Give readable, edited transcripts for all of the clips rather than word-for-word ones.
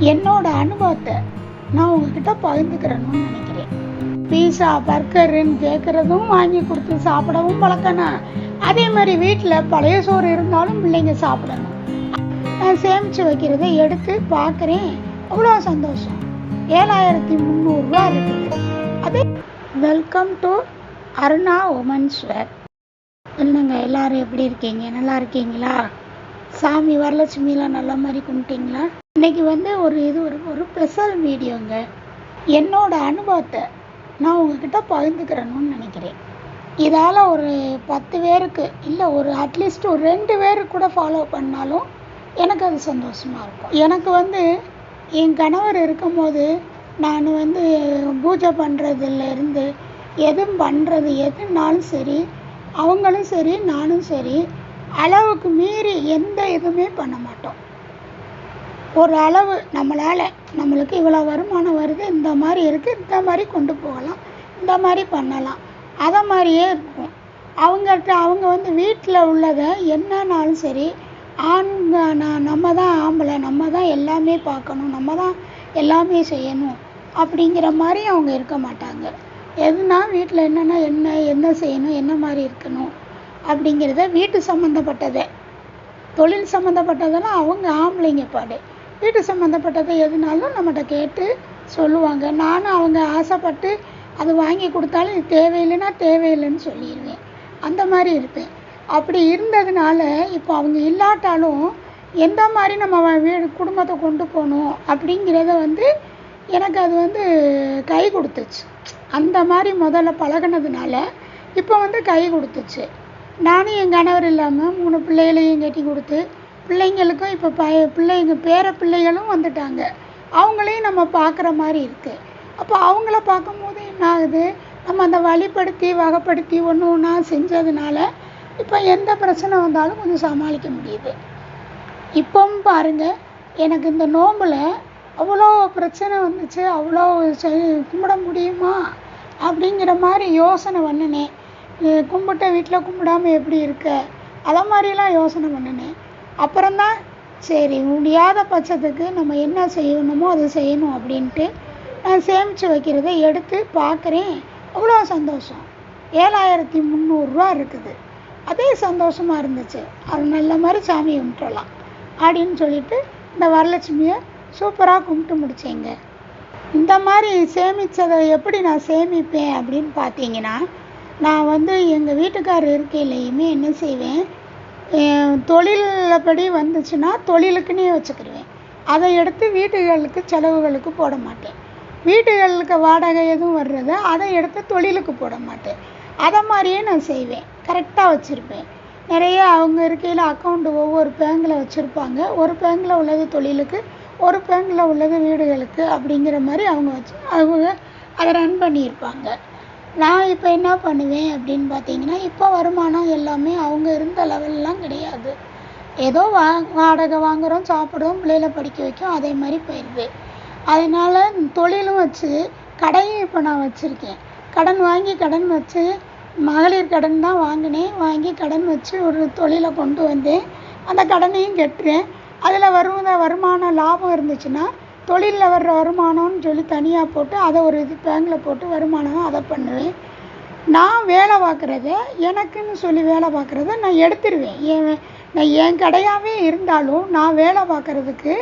என்னோட அனுபவத்தை நான் உங்ககிட்ட பகிர்ந்துக்கிறேன்னு நினைக்கிறேன். பீஸா பர்கருன்னு கேட்குறதும் வாங்கி கொடுத்து சாப்பிடவும் பழக்கணும். அதே மாதிரி வீட்டில் பழைய சோறு இருந்தாலும் பிள்ளைங்க சாப்பிடணும். நான் சேமித்து வைக்கிறத எடுத்து பார்க்குறேன், அவ்வளோ சந்தோஷம். 7300 இருக்குது. அதே welcome to Aruna women's wear. என்னங்க எல்லாரும் எப்படி இருக்கீங்க? நல்லா இருக்கீங்களா? சாமி வரலட்சுமிலாம் நல்ல மாதிரி கும்பிட்டீங்களா? இன்னைக்கு ஒரு ஸ்பெஷல் வீடியோங்க. என்னோட அனுபவத்தை நான் உங்ககிட்ட பகிர்ந்துக்கிறேன்னு நினைக்கிறேன். இதால் ஒரு 10 பேருக்கு இல்லை, அட்லீஸ்ட் ஒரு 2 பேருக்கு கூட ஃபாலோ பண்ணாலும் எனக்கு அது சந்தோஷமாக இருக்கும். எனக்கு என் கணவர் இருக்கும்போது நான் பூஜை பண்ணுறதுலேருந்து எதுனாலும் சரி, அவங்களும் சரி நானும் சரி, அளவுக்கு மீறி எந்த இதுவுமே பண்ண மாட்டோம். ஒரு அளவு நம்மளுக்கு இவ்வளோ வருமானம் வருது, இந்த மாதிரி இருக்குது, இந்த மாதிரி கொண்டு போகலாம், இந்த மாதிரி பண்ணலாம், அதை மாதிரியே இருக்கும். அவங்க வீட்டில் உள்ளதை என்னன்னாலும் சரி, நம்ம தான் ஆம்பளை, நம்ம தான் எல்லாமே பார்க்கணும், நம்ம தான் எல்லாமே செய்யணும் அப்படிங்கிற மாதிரி அவங்க இருக்க மாட்டாங்க. எதுனா வீட்டில் என்ன செய்யணும், என்ன மாதிரி இருக்கணும் அப்படிங்கிறத, வீட்டு சம்மந்தப்பட்டதை, தொழில் சம்மந்தப்பட்டதெல்லாம் அவங்க ஆம்பளைங்க பாடு. வீட்டு சம்மந்தப்பட்டதை எதுனாலும் நம்மகிட்ட கேட்டு சொல்லுவாங்க. நானும் அவங்க ஆசைப்பட்டு அது வாங்கி கொடுத்தாலும் இது தேவையில்லைன்னா தேவையில்லைன்னு சொல்லிடுவேன். அந்த மாதிரி இருப்பேன். அப்படி இருந்ததுனால இப்போ அவங்க இல்லாட்டாலும் எந்த மாதிரி நம்ம குடும்பத்தை கொண்டு போகணும் அப்படிங்கிறத எனக்கு அது கை கொடுத்துச்சு. அந்த மாதிரி முதல்ல பழகினதுனால இப்போ கை கொடுத்துச்சு. நானும் என் கணவர் இல்லாமல் 3 பிள்ளைகளையும் கட்டி கொடுத்து, பிள்ளைங்களுக்கும் இப்போ பேர பிள்ளைகளும் வந்துட்டாங்க. அவங்களையும் நம்ம பார்க்குற மாதிரி இருக்குது. அப்போ அவங்கள பார்க்கும்போது என்ன ஆகுது, நம்ம அந்த வழிப்படுத்தி வகைப்படுத்தி ஒன்றா செஞ்சதுனால இப்போ எந்த பிரச்சனை வந்தாலும் கொஞ்சம் சமாளிக்க முடியுது. இப்போவும் பாருங்கள், எனக்கு இந்த நோம்பில் அவ்வளோ பிரச்சனை வந்துச்சு. அவ்வளோ கும்பிட முடியுமா அப்படிங்கிற மாதிரி யோசனை பண்ணினேன். கும்பிட்ட வீட்டில் கும்பிடாமல் எப்படி இருக்க, அதை மாதிரிலாம் யோசனை பண்ணினேன். அப்புறம்தான் சரி, முடியாத பட்சத்துக்கு நம்ம என்ன செய்யணுமோ அதை செய்யணும் அப்படின்ட்டு நான் சேமித்து வைக்கிறத எடுத்து பார்க்குறேன், அவ்வளோ சந்தோஷம். 7300 இருக்குது. அதே சந்தோஷமாக இருந்துச்சு. அது நல்ல மாதிரி சாமி கும்பிட்டுலாம் அப்படின்னு சொல்லிட்டு இந்த வரலட்சுமியை சூப்பராக கும்பிட்டு முடிச்சேங்க. இந்த மாதிரி சேமித்ததை எப்படி நான் சேமிப்பேன் அப்படின்னு பார்த்தீங்கன்னா, நான் எங்கள் வீட்டுக்காரர் இருக்கையிலையுமே என்ன செய்வேன், தொழில்படி வந்துச்சுன்னா தொழிலுக்குன்னே வச்சுக்கிடுவேன். அதை எடுத்து வீட்டுகளுக்கு செலவுகளுக்கு போட மாட்டேன். வீட்டுகளுக்கு வாடகை எதுவும் வர்றதை அதை எடுத்து தொழிலுக்கு போட மாட்டேன். அதை மாதிரியே நான் செய்வேன். கரெக்டாக வச்சுருப்பேன். நிறைய அவங்க இருக்கையில் அக்கௌண்ட்டு ஒவ்வொரு பேங்கில் வச்சுருப்பாங்க. ஒரு பேங்கில் உள்ளது தொழிலுக்கு, ஒரு பேங்கில் உள்ளது வீடுகளுக்கு அப்படிங்கிற மாதிரி அவங்க அதை ரன் பண்ணியிருப்பாங்க. நான் இப்போ என்ன பண்ணுவேன் அப்படின்னு பார்த்தீங்கன்னா, இப்போ வருமானம் எல்லாமே அவங்க இருந்த லெவல்லாம் கிடையாது. ஏதோ வாடகை வாங்குகிறோம், சாப்பிட்றோம், பிள்ளைகளை படிக்க வைக்கும், அதே மாதிரி போயிடுது. அதனால் தொழிலும் வச்சு கடையும் இப்போ நான் வச்சுருக்கேன். கடன் வச்சு, மகளிர் கடன் தான் வாங்கி கடன் வச்சு ஒரு தொழிலை கொண்டு வந்தேன். அந்த கடனையும் கட்டுறேன். அதில் வருமானம் லாபம் இருந்துச்சுன்னா தொழிலில் வர்ற வருமானம்னு சொல்லி தனியாக போட்டு அதை ஒரு பேங்கில் போட்டு வருமானம் அதை பண்ணுவேன். நான் வேலை பார்க்குறத, எனக்குன்னு சொல்லி வேலை பார்க்குறத நான் எடுத்துருவேன். என் கடையாகவே இருந்தாலும் நான் வேலை பார்க்குறதுக்கு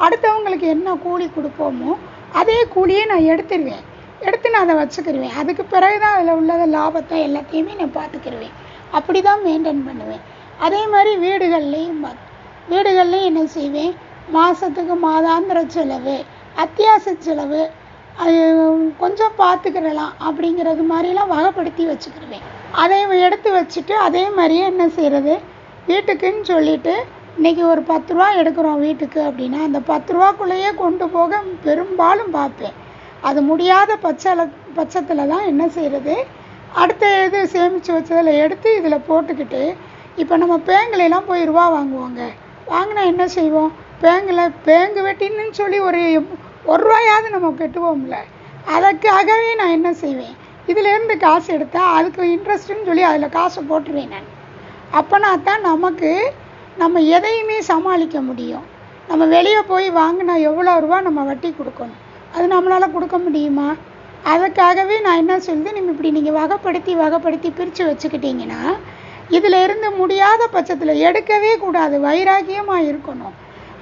அடுத்தவங்களுக்கு என்ன கூலி கொடுப்போமோ அதே கூலியை நான் எடுத்துருவேன். எடுத்து நான் அதை வச்சுக்கிடுவேன். அதுக்கு பிறகு தான் அதில் உள்ளத லாபத்தை எல்லாத்தையுமே நான் பார்த்துக்கிடுவேன். அப்படி தான் மெயின்டைன் பண்ணுவேன். அதே மாதிரி வீடுகள்லேயும் என்ன செய்வேன், மாதத்துக்கு மாதாந்திர செலவு, அத்தியாவசிய செலவு கொஞ்சம் பார்த்துக்கிடலாம் அப்படிங்கிறது மாதிரிலாம் வகைப்படுத்தி வச்சுக்கிடுவேன். அதை எடுத்து வச்சுட்டு அதே மாதிரியே என்ன செய்கிறது, வீட்டுக்குன்னு சொல்லிட்டு இன்றைக்கி ஒரு 10 ரூபா எடுக்கிறோம் வீட்டுக்கு அப்படின்னா அந்த 10 ரூபாக்குள்ளேயே கொண்டு போக பெரும்பாலும் பார்ப்பேன். அது முடியாத பட்சத்தில் தான் என்ன செய்கிறது, அடுத்த சேமித்து வச்சதில் எடுத்து இதில் போட்டுக்கிட்டு, இப்போ நம்ம பேங்கிலெலாம் போய் ரூபா வாங்கினா என்ன செய்வோம், பேங்கு வெட்டின்னு சொல்லி ஒரு ரூபாயாவது நம்ம கட்டுவோம்ல. அதுக்காகவே நான் என்ன செய்வேன், இதிலேருந்து காசு எடுத்தால் அதுக்கு இன்ட்ரெஸ்ட்டுன்னு சொல்லி அதில் காசை போட்டுருவேன் நான். அப்போனா தான் நம்ம எதையுமே சமாளிக்க முடியும். நம்ம வெளியே போய் வாங்கினா எவ்வளோ ரூபா நம்ம வட்டி கொடுக்கணும்? அது நம்மளால் கொடுக்க முடியுமா? அதுக்காகவே நான் என்ன சொல்லுது, நீங்கள் வகைப்படுத்தி பிரித்து வச்சுக்கிட்டிங்கன்னா இதில் இருந்து முடியாத பட்சத்தில் எடுக்கவே கூடாது, வைராக்கியமாக இருக்கணும்.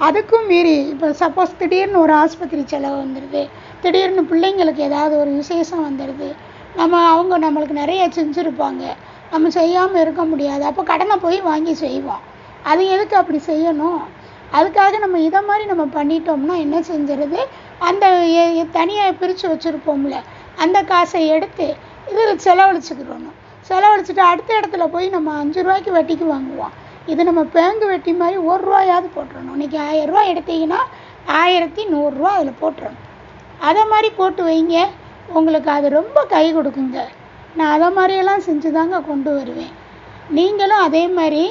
அதுக்கும் மீறி இப்போ சப்போஸ் திடீர்னு ஒரு ஆஸ்பத்திரி செலவு வந்துடுது, திடீர்னு பிள்ளைங்களுக்கு ஏதாவது ஒரு விசேஷம் வந்துடுது, அவங்க நம்மளுக்கு நிறைய செஞ்சுருப்பாங்க, நம்ம செய்யாமல் இருக்க முடியாது, அப்போ கடனை போய் வாங்கி செய்வோம். அது எதுக்கு அப்படி செய்யணும்? அதுக்காக நம்ம இதை மாதிரி நம்ம பண்ணிட்டோம்னா என்ன செஞ்சிருது, அந்த தனியாக பிரித்து வச்சுருப்போம்ல அந்த காசை எடுத்து இதில் செலவழிச்சிட்டு அடுத்த இடத்துல போய் நம்ம 5 ரூபாய்க்கு வட்டிக்கு வாங்குவோம். இது நம்ம பேங்கு வட்டி மாதிரி 1 ரூபாயாவது போட்டுறணும். இன்றைக்கி 1000 ரூபா எடுத்தீங்கன்னா 1100 ரூபா அதில் போட்டுறணும். அதை மாதிரி போட்டு வைங்க, உங்களுக்கு அது ரொம்ப கை கொடுக்குங்க. நான் அதை மாதிரியெல்லாம் செஞ்சு தாங்க கொண்டு வருவேன். நீங்களும் அதே மாதிரி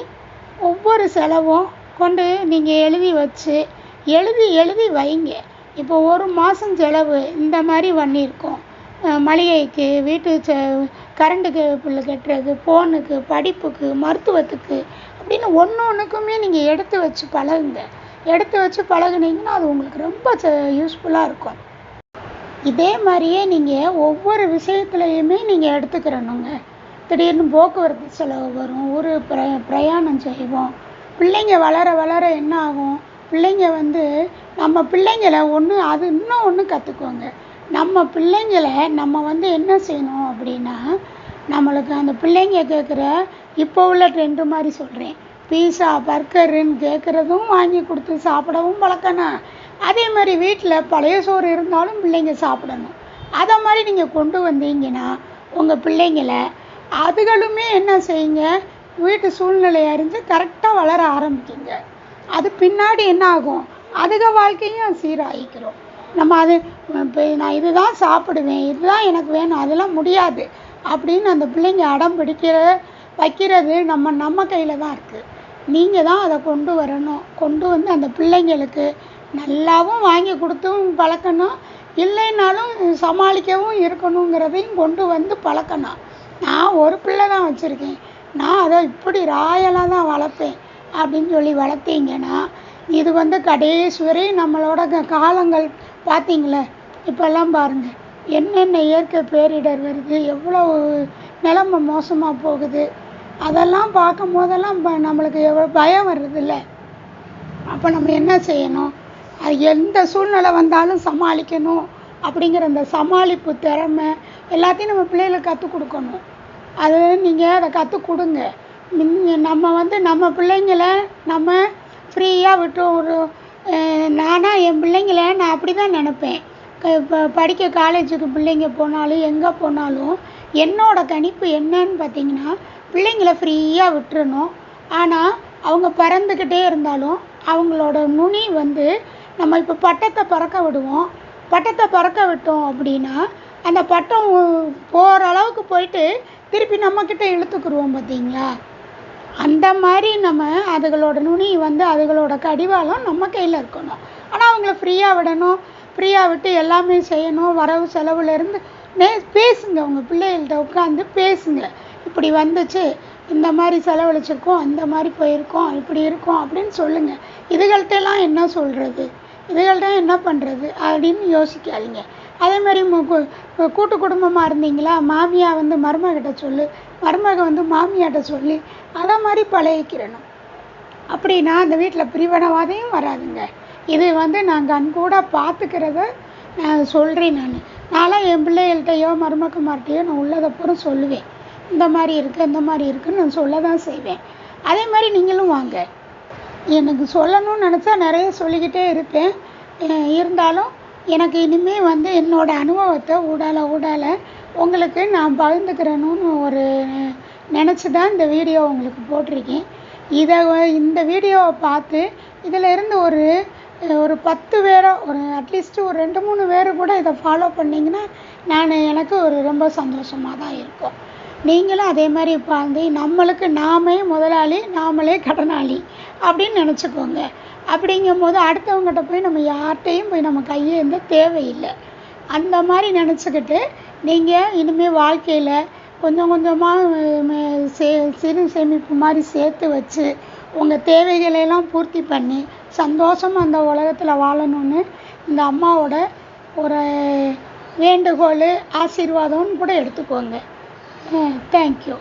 ஒவ்வொரு செலவும் கொண்டு நீங்கள் எழுதி வைங்க. இப்போ ஒரு மாதம் செலவு இந்த மாதிரி பண்ணியிருக்கோம், மளிகைக்கு, வீட்டு கரண்ட்டுக்கு பில்லு கட்டுறது, ஃபோனுக்கு, படிப்புக்கு, மருத்துவத்துக்கு அப்படின்னு ஒன்றுக்குமே நீங்கள் எடுத்து வச்சு பழகுனீங்கன்னா அது உங்களுக்கு ரொம்ப யூஸ்ஃபுல்லாக இருக்கும். இதே மாதிரியே நீங்கள் ஒவ்வொரு விஷயத்துலையுமே நீங்கள் எடுத்துக்கிறணுங்க. திடீர்னு போக்குவரத்து செலவு வரும், ஒரு பிரயாணம் செய்வோம், பிள்ளைங்க வளர என்ன ஆகும், பிள்ளைங்க நம்ம பிள்ளைங்களை இன்னும் ஒன்று கற்றுக்குவாங்க. நம்ம பிள்ளைங்களை நம்ம என்ன செய்யணும் அப்படின்னா, நம்மளுக்கு அந்த பிள்ளைங்க கேட்குற இப்போ உள்ள ட்ரெண்டு மாதிரி சொல்கிறேன், பீஸா பர்கருன்னு கேட்குறதும் வாங்கி கொடுத்து சாப்பிடவும் பழக்கணும். அதே மாதிரி வீட்டில் பழைய சோறு இருந்தாலும் பிள்ளைங்க சாப்பிடணும். அதை மாதிரி நீங்கள் கொண்டு வந்தீங்கன்னா உங்கள் பிள்ளைங்களை அதுகளுமே என்ன செய்யுங்க, வீட்டு சூழ்நிலை அறிஞ்சு கரெக்டாக வளர ஆரம்பிக்குங்க. அது பின்னாடி என்ன ஆகும், அதுக வாழ்க்கையும் சீராகிக்கிறோம். நம்ம இப்போ நான் இதுதான் சாப்பிடுவேன், இதுதான் எனக்கு வேணும், அதெல்லாம் முடியாது அப்படின்னு அந்த பிள்ளைங்க அடம் வைக்கிறது நம்ம கையில் தான் இருக்குது. நீங்கள் தான் அதை கொண்டு வரணும். கொண்டு வந்து அந்த பிள்ளைங்களுக்கு நல்லாவும் வாங்கி கொடுத்தும் பழக்கணும், இல்லைன்னாலும் சமாளிக்கவும் இருக்கணுங்கிறதையும் கொண்டு வந்து பழக்கணும். நான் ஒரு பிள்ளை தான் வச்சுருக்கேன், நான் அதை இப்படி ராயலாக தான் வளர்ப்பேன் அப்படின்னு சொல்லி வளர்த்தீங்கன்னா இது கடைசி வரை நம்மளோட காலங்கள் பார்த்தீங்களே. இப்போல்லாம் பாருங்கள் என்னென்ன இயற்கை பேரிடர் வருது, எவ்வளோ நிலைமை மோசமாக போகுது. அதெல்லாம் பார்க்கும் போதெல்லாம் நம்மளுக்கு எவ்வளோ பயம் வருதில்ல. அப்போ நம்ம என்ன செய்யணும், அது எந்த சூழ்நிலை வந்தாலும் சமாளிக்கணும் அப்படிங்கிற அந்த சமாளிப்பு திறமை எல்லாத்தையும் நம்ம பிள்ளைகளுக்கு கற்றுக் கொடுக்கணும். அது நீங்கள் அதை கற்றுக் கொடுங்க. நம்ம நம்ம பிள்ளைங்களை நம்ம ஃப்ரீயாக விட்டு நானாக என் பிள்ளைங்களை நான் அப்படி தான் நினப்பேன். இப்போ படிக்க காலேஜுக்கு பிள்ளைங்க போனாலும் எங்கே போனாலும் என்னோடய கணிப்பு என்னன்னு பார்த்தீங்கன்னா, பிள்ளைங்களை ஃப்ரீயாக விட்டுறணும். ஆனால் அவங்க பறந்துக்கிட்டே இருந்தாலும் அவங்களோட நுனி நம்ம இப்போ பட்டத்தை பறக்க விட்டோம் அப்படின்னா அந்த பட்டம் போகிற அளவுக்கு போயிட்டு திருப்பி நம்மக்கிட்ட இழுத்துக்குருவோம் பார்த்தீங்களா. அந்த மாதிரி நம்ம அதுகளோட நுனி அதுகளோட கடிவாளம் நம்ம கையில் இருக்கணும். ஆனால் அவங்கள ஃப்ரீயாக விடணும், ஃப்ரீயாக விட்டு எல்லாமே செய்யணும். வரவு செலவுலேருந்து பேசுங்க, உங்கள் பிள்ளைகள்கிட்ட உட்காந்து பேசுங்க. இப்படி வந்துச்சு, இந்த மாதிரி செலவழிச்சிருக்கோம், அந்த மாதிரி போயிருக்கோம், இப்படி இருக்கோம் அப்படின்னு சொல்லுங்கள். இதுகள்கிட்டலாம் என்ன சொல்கிறது, இதுகள்கிட்ட என்ன பண்ணுறது அப்படின்னு யோசிக்காதீங்க. அதே மாதிரி கூட்டு குடும்பமாக இருந்தீங்களா, மாமியா மருமகிட்ட சொல்லு, மருமக மாமியாட்ட சொல்லி அதை மாதிரி பழகிக்கிறணும். அப்படின்னா அந்த வீட்டில் பிரிவினவாதையும் வராதுங்க. இது நான் கண்கூட பார்த்துக்கிறத சொல்கிறேன். நான்லாம் என் பிள்ளைகள்கிட்டையோ மருமக்குமார்கிட்டையோ நான் உள்ளதை பூரா சொல்லுவேன். இந்த மாதிரி இருக்குது, இந்த மாதிரி இருக்குதுன்னு நான் சொல்ல தான் செய்வேன். அதே மாதிரி நீங்களும் வாங்க. எனக்கு சொல்லணும்னு நினச்சா நிறைய சொல்லிக்கிட்டே இருப்பேன். இருந்தாலும் எனக்கு இனிமேல் என்னோடய அனுபவத்தை ஊடால உங்களுக்கு நான் பகிர்ந்துக்கிறணும்னு நினச்சி தான் இந்த வீடியோ உங்களுக்கு போட்டிருக்கேன். இந்த வீடியோவை பார்த்து இதில் இருந்து ஒரு 10 பேரோ அட்லீஸ்ட்டு ஒரு 2-3 பேர் கூட இதை ஃபாலோ பண்ணிங்கன்னா எனக்கு ரொம்ப சந்தோஷமாக தான் இருக்கும். நீங்களும் அதே மாதிரி நம்மளுக்கு நாமே முதலாளி, நாமளே கடனாளி அப்படின்னு நினச்சிக்கோங்க. அப்படிங்கும்போது அடுத்தவங்ககிட்ட போய் நம்ம யார்கிட்டையும் போய் நம்ம கையேந்த தேவையில்லை. அந்த மாதிரி நினச்சிக்கிட்டு நீங்கள் இனிமேல் வாழ்க்கையில் கொஞ்சம் கொஞ்சமாக சிறு சேமிப்பு மாதிரி சேர்த்து வச்சு உங்கள் தேவைகளெல்லாம் பூர்த்தி பண்ணி சந்தோஷமாக அந்த உலகத்தில் வாழணும்னு இந்த அம்மாவோட ஒரு வேண்டுகோள், ஆசீர்வாதம்னு கூட எடுத்துக்கோங்க. தேங்க்யூ.